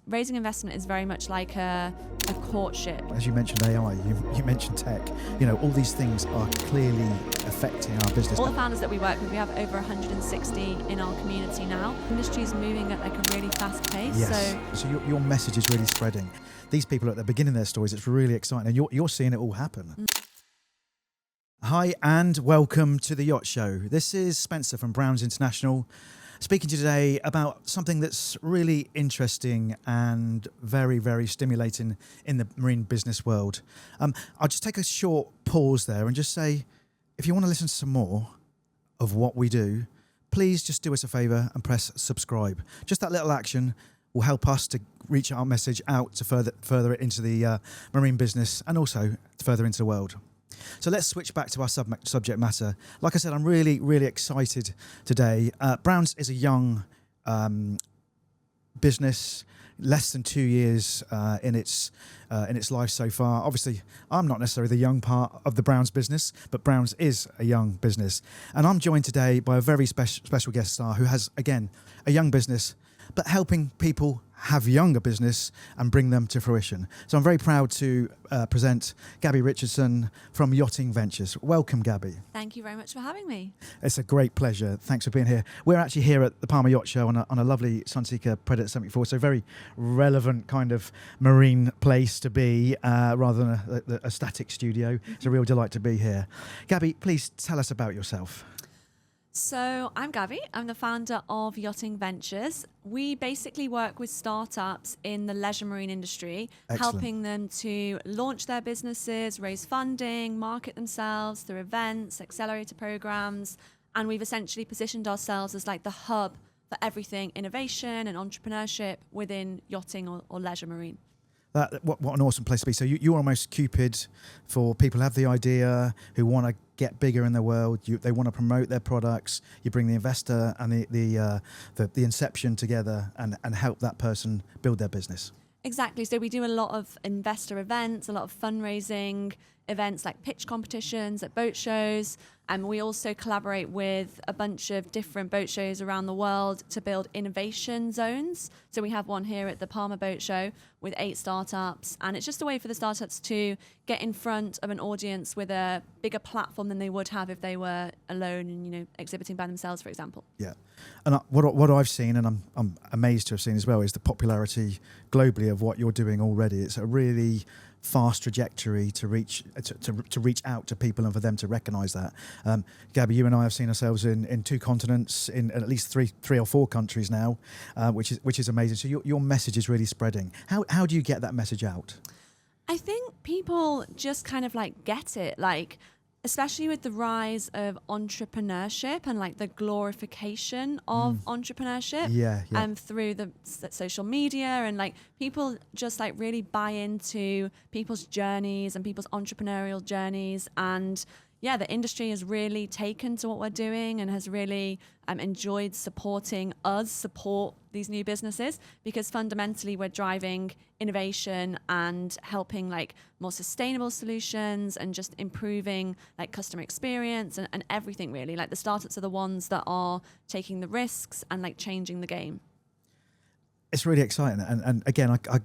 raising investment is very much like a courtship. As you mentioned AI, you mentioned tech, all these things are clearly affecting our business. All the founders that we work with, we have over 160 in our community now. The industry is moving at like a really fast pace. Yes. So your message is really spreading. These people at the beginning of their stories, it's really exciting, and you're seeing it all happen. Hi, and welcome to the Yacht Show. This is Spencer from Browns International, speaking to you today about something that's really interesting and very, very stimulating in the marine business world. I'll just take a short pause there and just say, if you want to listen to some more of what we do, please just do us a favour and press subscribe. Just that little action will help us to reach our message out to further it into the marine business and also further into the world. So let's switch back to our subject matter. Like I said, I'm really, really excited today. Browns is a young business, less than 2 years in its life so far. Obviously, I'm not necessarily the young part of the Browns business, but Browns is a young business. And I'm joined today by a very special guest star who has, again, a young business, but helping people have younger business and bring them to fruition. So I'm very proud to present Gabbi Richardson from Yachting Ventures. Welcome, Gabbi. Thank you very much for having me. It's a great pleasure. Thanks for being here. We're actually here at the Palma Yacht Show on a lovely Sunseeker Predator 74, so very relevant kind of marine place to be rather than a static studio. It's a real delight to be here. Gabbi, please tell us about yourself. So I'm Gabbi. I'm the founder of Yachting Ventures. We basically work with startups in the leisure marine industry, helping them to launch their businesses, raise funding, market themselves through events, accelerator programs. And we've essentially positioned ourselves as like the hub for everything innovation and entrepreneurship within yachting or leisure marine. What an awesome place to be. So you're almost Cupid for people who have the idea, who want to get bigger in the world. They want to promote their products. You bring the investor and the inception together and help that person build their business. Exactly. So we do a lot of investor events, a lot of fundraising events like pitch competitions at boat shows. And we also collaborate with a bunch of different boat shows around the world to build innovation zones. So we have one here at the Palma Boat Show with 8 startups. And it's just a way for the startups to get in front of an audience with a bigger platform than they would have if they were alone and, exhibiting by themselves, for example. Yeah. And what I've seen, and I'm amazed to have seen as well, is the popularity globally of what you're doing already. It's a really fast trajectory to reach out to people and for them to recognise that. Gabbi, you and I have seen ourselves in 2 continents, in at least three or 4 countries now, which is amazing. So your message is really spreading. How do you get that message out? I think people just kind of get it, especially with the rise of entrepreneurship and the glorification of entrepreneurship through the social media, and people just really buy into people's journeys and people's entrepreneurial journeys. And the industry has really taken to what we're doing and has really enjoyed supporting us support these new businesses, because fundamentally we're driving innovation and helping more sustainable solutions and just improving customer experience and everything really. The startups are the ones that are taking the risks and changing the game. It's really exciting, and again I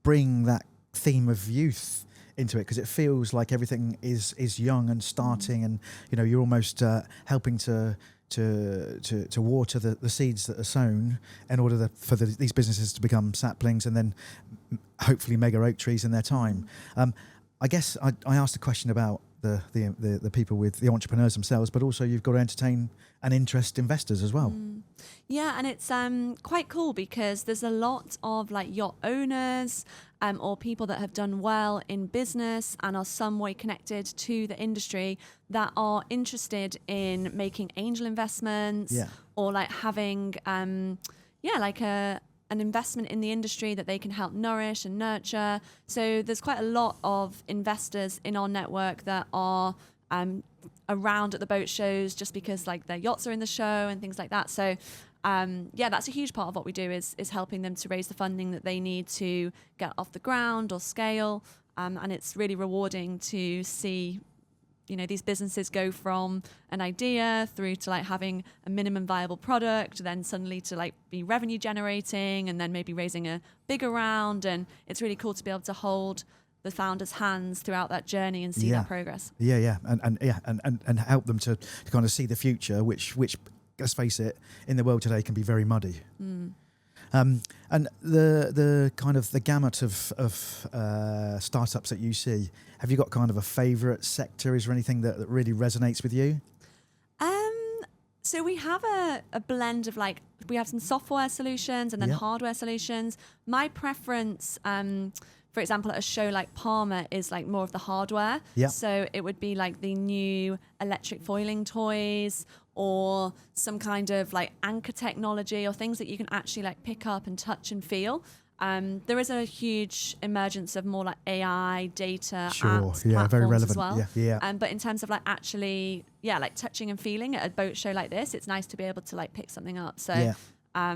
bring that theme of youth into it because it feels like everything is young and starting, and you're almost helping to water the seeds that are sown in order for these businesses to become saplings and then hopefully mega oak trees in their time. I guess I asked a question about the people with the entrepreneurs themselves, but also you've got to entertain and interest investors as well. Yeah, and it's quite cool because there's a lot of yacht owners or people that have done well in business and are some way connected to the industry that are interested in making angel investments or having an investment in the industry that they can help nourish and nurture. So there's quite a lot of investors in our network that are around at the boat shows just because their yachts are in the show and things like that. So that's a huge part of what we do is helping them to raise the funding that they need to get off the ground or scale. And it's really rewarding to see these businesses go from an idea through to like having a minimum viable product, then suddenly to like be revenue generating, and then maybe raising a bigger round. And it's really cool to be able to hold the founders' hands throughout that journey and see that progress. And help them to kind of see the future, which let's face it, in the world today can be very muddy. And the kind of the gamut of startups that you see, have you got kind of a favourite sector? Is there anything that really resonates with you? So we have a blend of like, we have some software solutions and then hardware solutions. My preference, for example, at a show like Palma is like more of the hardware. So it would be like the new electric foiling toys, or some kind of like anchor technology, or things that you can actually like pick up and touch and feel. There is a huge emergence of more like AI, data, apps, platforms very relevant as well. But in terms of like actually, like touching and feeling at a boat show like this, it's nice to be able to like pick something up. So, I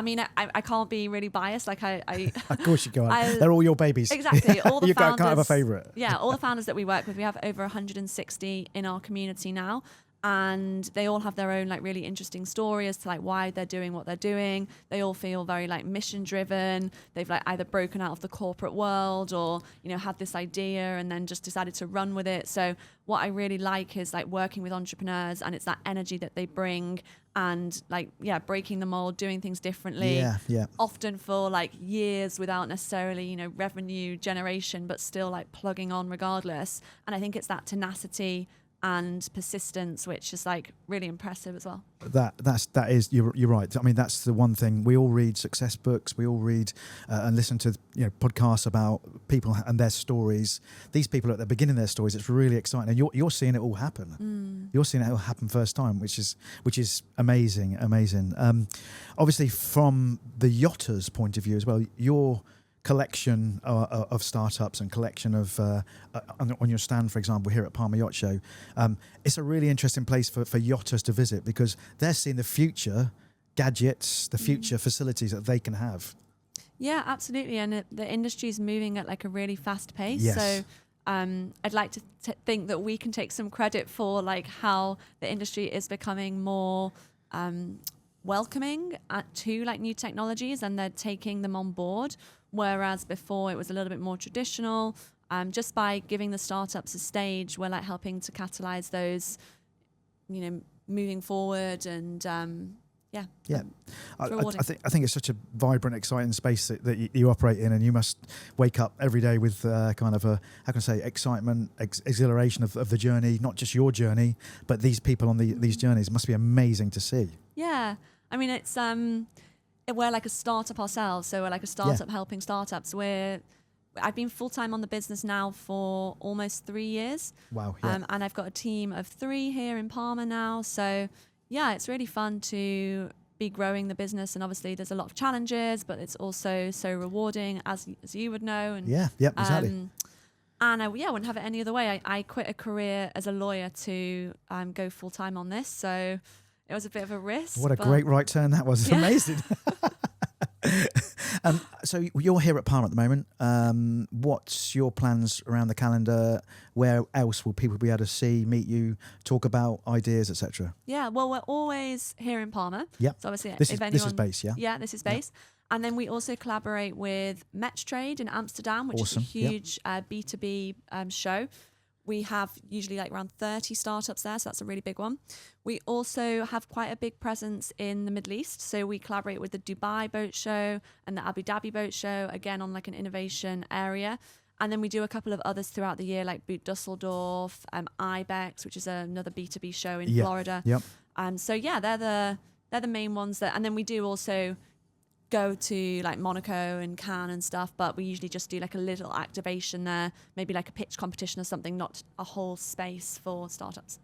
mean, I can't be really biased. Like I of course you can't. They're all your babies. Exactly. All the you founders, can't have a favourite. All the founders that we work with, we have over 160 in our community now. And they all have their own like really interesting story as to like why they're doing what they're doing. They all feel very like mission driven. They've like either broken out of the corporate world, or had this idea and then just decided to run with it. So what I really like is like working with entrepreneurs, and it's that energy that they bring, and like breaking the mold, doing things differently. Often for like years without necessarily revenue generation, but still like plugging on regardless. And I think it's that tenacity and persistence which is like really impressive as well. That is you're right. I mean, that's the one thing. We all read success books, we all read and listen to podcasts about people and their stories. These people at the beginning of their stories, it's really exciting, and you're seeing it all happen. You're seeing it all happen first time, which is amazing. Obviously from the yachter's point of view as well, your collection of startups and collection of on your stand, for example, here at Palma Yacht Show, it's a really interesting place for yachters to visit, because they're seeing the future gadgets, the future facilities that they can have. Yeah, absolutely. And the industry is moving at like a really fast pace. So I'd like to think that we can take some credit for like how the industry is becoming more welcoming to like new technologies, and they're taking them on board. Whereas before it was a little bit more traditional. Just by giving the startups a stage, we're like helping to catalyze those, moving forward, and I think it's such a vibrant, exciting space that you operate in, and you must wake up every day with kind of a, how can I say, excitement, exhilaration of the journey, not just your journey, but these people on these journeys. It must be amazing to see. Yeah, I mean, it's we're like a startup ourselves, so we're like a startup helping startups. I've been full-time on the business now for almost 3 years. Wow. And I've got a team of 3 here in Palma now. So it's really fun to be growing the business. And obviously there's a lot of challenges, but it's also so rewarding, as you would know. And exactly. And I wouldn't have it any other way. I quit a career as a lawyer to go full-time on this. So it was a bit of a risk. What a great right turn that was. It's amazing. So you're here at Palma at the moment. What's your plans around the calendar? Where else will people be able to see, meet you, talk about ideas, etc.? Yeah, well, we're always here in Palma. Yeah. So obviously, this is base, yeah? Yeah, this is base. Yeah. And then we also collaborate with Metstrade in Amsterdam, which is a huge B2B show. We have usually like around 30 startups there, so that's a really big one. We also have quite a big presence in the Middle East. So we collaborate with the Dubai Boat Show and the Abu Dhabi Boat Show, again on like an innovation area. And then we do a couple of others throughout the year, like Boot Dusseldorf, IBEX, which is another B2B show in Florida. Yep. So they're the main ones and then we do also go to like Monaco and Cannes and stuff, but we usually just do like a little activation there, maybe like a pitch competition or something, not a whole space for startups.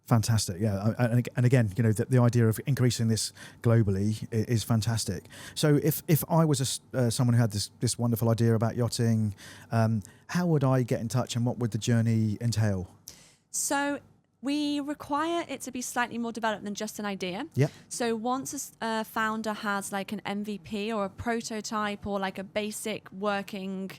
Fantastic, yeah. And again, the idea of increasing this globally is fantastic. So if I was someone who had this wonderful idea about yachting, how would I get in touch, and what would the journey entail? So we require it to be slightly more developed than just an idea. Yep. So once a founder has like an MVP or a prototype or like a basic working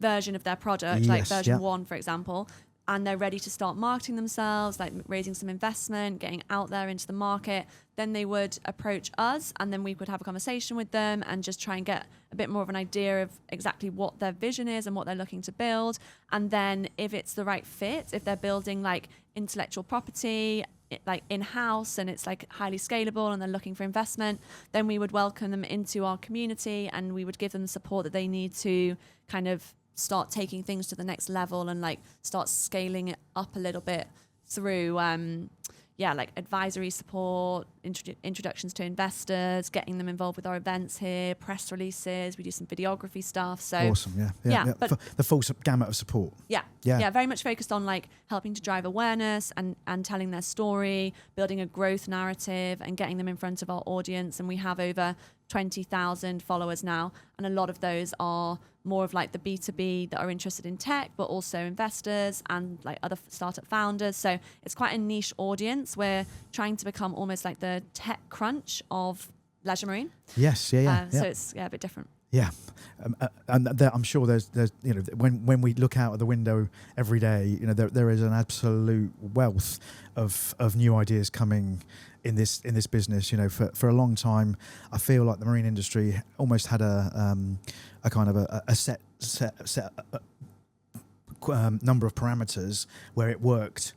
version of their product, like version 1, for example, and they're ready to start marketing themselves, like raising some investment, getting out there into the market, then they would approach us, and then we would have a conversation with them and just try and get a bit more of an idea of exactly what their vision is and what they're looking to build. And then if it's the right fit, if they're building like intellectual property, like in-house, and it's like highly scalable and they're looking for investment, then we would welcome them into our community and we would give them the support that they need to kind of start taking things to the next level and like start scaling it up a little bit through like advisory support, introductions to investors, getting them involved with our events here, press releases. We do some videography stuff. So awesome, yeah. But the full gamut of support. Yeah, very much focused on like helping to drive awareness and telling their story, building a growth narrative, and getting them in front of our audience. And we have over 20,000 followers now, and a lot of those are more of like the B2B that are interested in tech, but also investors and like other startup founders. So it's quite a niche audience. We're trying to become almost like the tech crunch of leisure marine. Yes, So it's a bit different. Yeah, and I'm sure there's you know, when we look out of the window every day, you know, there is an absolute wealth of new ideas coming in this business. You know, for a long time, I feel like the marine industry almost had a kind of a set number of parameters where it worked.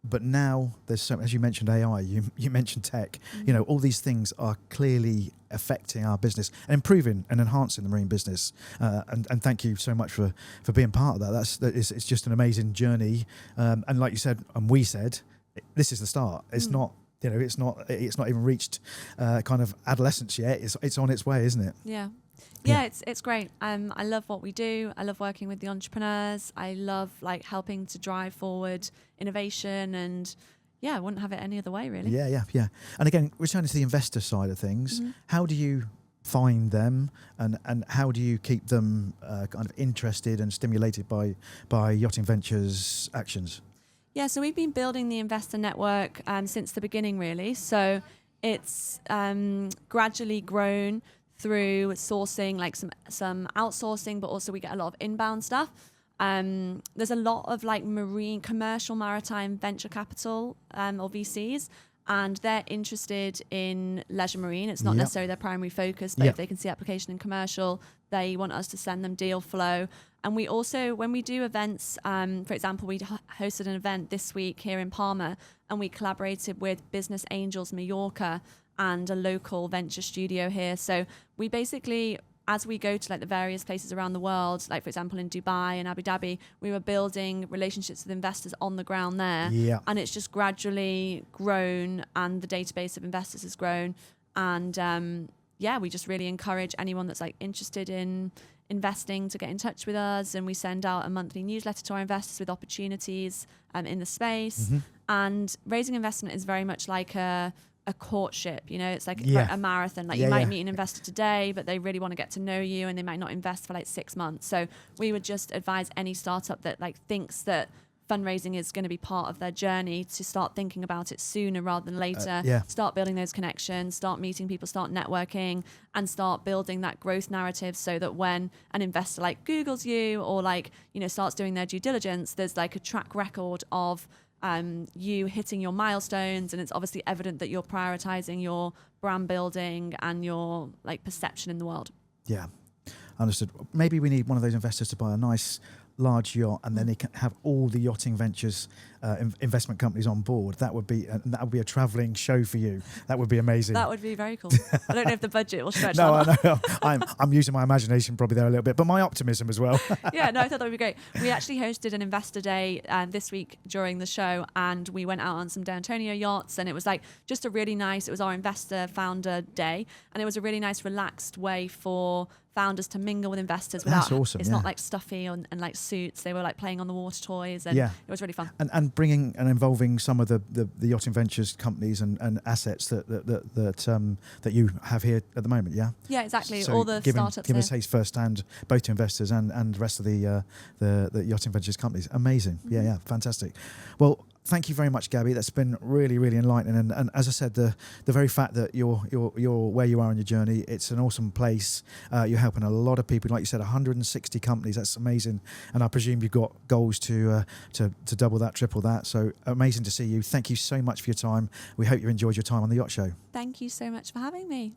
But now there's so, as you mentioned, AI, you mentioned tech, you know, all these things are clearly affecting our business and improving and enhancing the marine business. And thank you so much for being part of that. It's just an amazing journey. And like you said, and we said, this is the start. It's not, you know, it's not even reached kind of adolescence yet. It's on its way, isn't it? Yeah, it's great. I love what we do. I love working with the entrepreneurs. I love like helping to drive forward innovation, and I wouldn't have it any other way, really. Yeah. And again, returning to the investor side of things, how do you find them, and how do you keep them kind of interested and stimulated by Yachting Ventures actions? Yeah, so we've been building the investor network since the beginning, really. So it's gradually grown through sourcing, like some outsourcing, but also we get a lot of inbound stuff. There's a lot of like commercial maritime venture capital or VCs, and they're interested in leisure marine. It's not necessarily their primary focus, but if they can see application in commercial, they want us to send them deal flow. And we also, when we do events, for example, we hosted an event this week here in Palma, and we collaborated with Business Angels Mallorca and a local venture studio here. So we basically, as we go to like the various places around the world, like for example in Dubai and Abu Dhabi, we were building relationships with investors on the ground there. Yeah. And it's just gradually grown, and the database of investors has grown. And we just really encourage anyone that's like interested in investing to get in touch with us, and we send out a monthly newsletter to our investors with opportunities in the space. And raising investment is very much like a courtship, you know, it's like a marathon. Like you might meet an investor today, but they really want to get to know you, and they might not invest for like 6 months. So we would just advise any startup that like thinks that fundraising is going to be part of their journey to start thinking about it sooner rather than later. Start building those connections, start meeting people, start networking, and start building that growth narrative, so that when an investor like Googles you or like, you know, starts doing their due diligence, there's like a track record of you hitting your milestones, and it's obviously evident that you're prioritizing your brand building and your like perception in the world. Yeah, understood. Maybe we need one of those investors to buy a nice large yacht, and then they can have all the Yachting Ventures investment companies on board. That would be a travelling show for you. That would be amazing. That would be very cool. I don't know if the budget will stretch. No, I know. I'm using my imagination probably there a little bit, but my optimism as well. I thought that would be great. We actually hosted an investor day this week during the show, and we went out on some D'Antonio yachts, and it was like just a really nice. It was our investor founder day, and it was a really nice, relaxed way for founders to mingle with investors without. That's awesome. It's not like stuffy and like suits. They were like playing on the water toys, and it was really fun. And bringing and involving some of the Yachting Ventures companies and assets that you have here at the moment. Yeah, exactly. So all the startups. Give us taste firsthand, both to investors and the rest of the Yachting Ventures companies. Amazing. Yeah, fantastic. Well, thank you very much, Gabbi. That's been really, really enlightening. And as I said, the very fact that you're where you are on your journey, it's an awesome place. You're helping a lot of people. Like you said, 160 companies. That's amazing. And I presume you've got goals to double that, triple that. So amazing to see you. Thank you so much for your time. We hope you enjoyed your time on the Yacht Show. Thank you so much for having me.